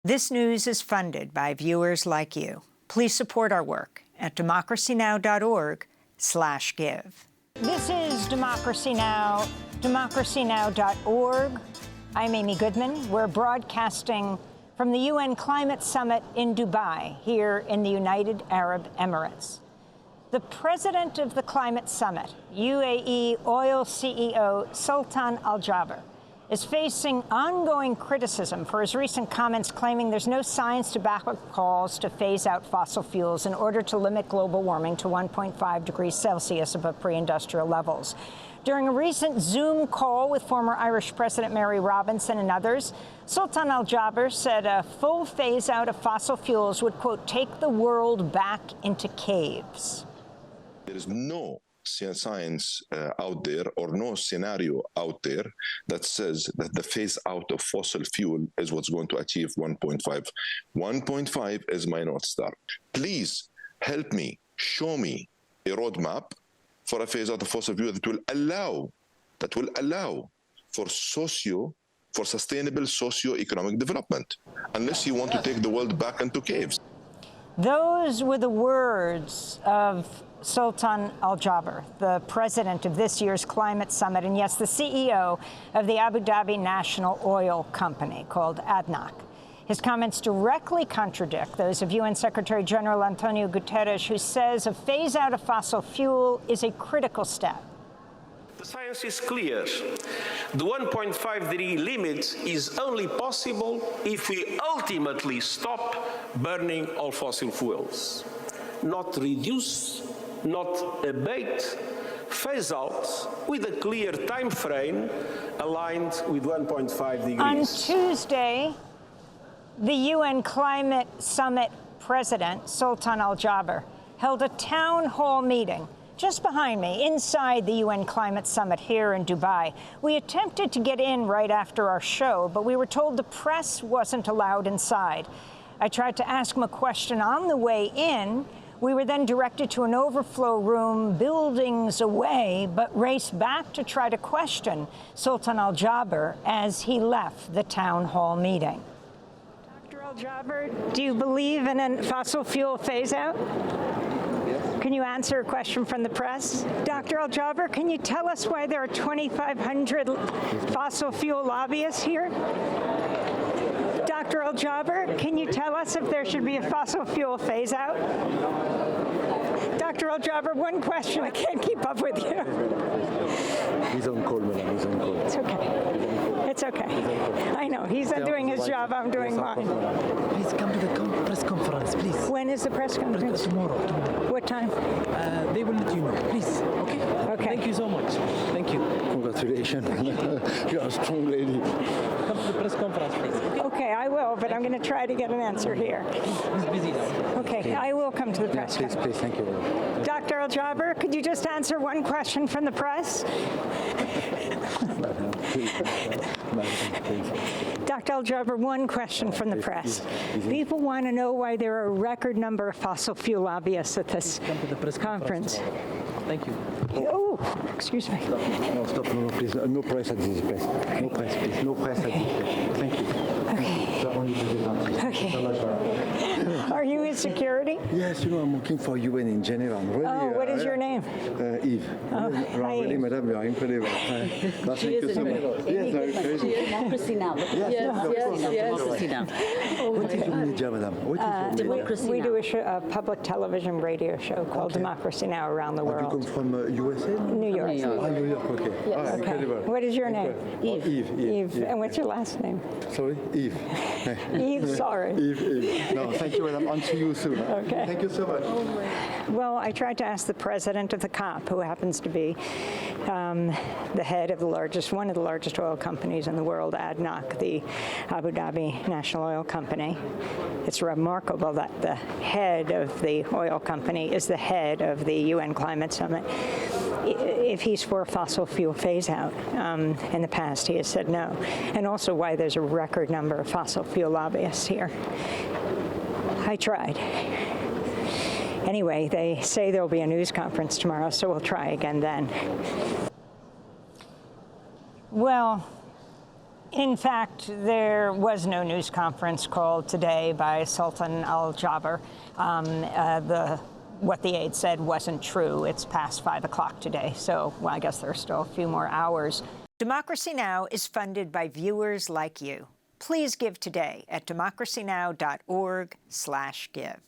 This news is funded by viewers like you. Please support our work at democracynow.org/give. This is Democracy Now!, democracynow.org. I'm Amy Goodman. We're broadcasting from the UN Climate Summit in Dubai, here in the United Arab Emirates. The president of the Climate Summit, UAE oil CEO Sultan Al Jaber, is facing ongoing criticism for his recent comments claiming there's no science to back up calls to phase out fossil fuels in order to limit global warming to 1.5 degrees Celsius above pre-industrial levels. During a recent Zoom call with former Irish President Mary Robinson and others, Sultan Al Jaber said a full phase-out of fossil fuels would, quote, take the world back into caves. There is no science out there or no scenario out there that says that the phase out of fossil fuel is what's going to achieve 1.5. 1.5 is my North Star. Please help me, show me a roadmap for a phase out of fossil fuel that will allow for sustainable socio-economic development, unless you want to take the world back into caves. Those were the words of Sultan Al Jaber, the president of this year's climate summit, and yes, the CEO of the Abu Dhabi national oil company called ADNOC. His comments directly contradict those of UN Secretary General Antonio Guterres, who says a phase out of fossil fuel is a critical step. The science is clear. The 1.5-degree limit is only possible if we ultimately stop burning all fossil fuels. Not reduce, not abate, phase out with a clear time frame aligned with 1.5 degrees. On Tuesday, the UN Climate Summit president, Sultan Al Jaber, held a town hall meeting just behind me, inside the UN Climate Summit here in Dubai. We attempted to get in right after our show, but we were told the press wasn't allowed inside. I tried to ask him a question on the way in. We were then directed to an overflow room buildings away, but raced back to try to question Sultan Al Jaber as he left the town hall meeting. Dr. Al Jaber, do you believe in a fossil fuel phase-out? Can you answer a question from the press? Dr. Al Jaber, can you tell us why there are 2,500 fossil fuel lobbyists here? Dr. Al Jaber, can you tell us if there should be a fossil fuel phase-out? Dr. Al Jaber, one question. I can't keep up with you. He's on call, madam. He's on call. It's okay. It's okay. I know. He's doing his job. I'm doing mine. Please come to the press conference, please. When is the press conference? Tomorrow. What time? They will let you know. Please. Okay? Okay. Thank you so much. Thank you. Congratulations. You're a strong lady. Come to the press conference, please. Okay, I will, but I'm going to try to get an answer here. He's busy now. Okay, I will come to the press conference. Please, thank you. Dr. Al Jaber, could you just answer one question from the press? Dr. Al Jaber, one question from the press. People want to know why there are a record number of fossil fuel lobbyists at this conference. Thank you. Oh, excuse me. No, stop. No, please. No press at this place. No press, please. No press at this place. Thank you. Okay. Are you in security? Yes, I'm working for UN in Geneva. Really, what is your name? Eve. Hi, really, Eve. madam, you are incredible. Thank you so much. Yes, very crazy. Democracy Now! Yes. Democracy Now! What is your media, madam? What is your media? Democracy We Now! do a public television radio show called Democracy Now! Around the You world. come from USA? New York. New York. New York, okay. Yes. Incredible. What is your name? Eve. Eve. And what's your last name? Sorry? Eve. Eve, sorry. Eve. No, thank you, madam. And see you soon. Okay. Thank you so much. Well, I tried to ask the president of the COP, who happens to be the head of one of the largest oil companies in the world, ADNOC, the Abu Dhabi national oil company. It's remarkable that the head of the oil company is the head of the UN Climate Summit. If he's for a fossil fuel phase-out. In the past, he has said no. And also why there's a record number of fossil fuel lobbyists here. I tried. Anyway, they say there'll be a news conference tomorrow, so we'll try again then. Well, In fact, there was no news conference called today by Sultan Al Jaber. What the aide said wasn't true. It's past 5 o'clock today, so well, I guess there's still a few more hours. Democracy Now! Is funded by viewers like you. Please give today at democracynow.org/give.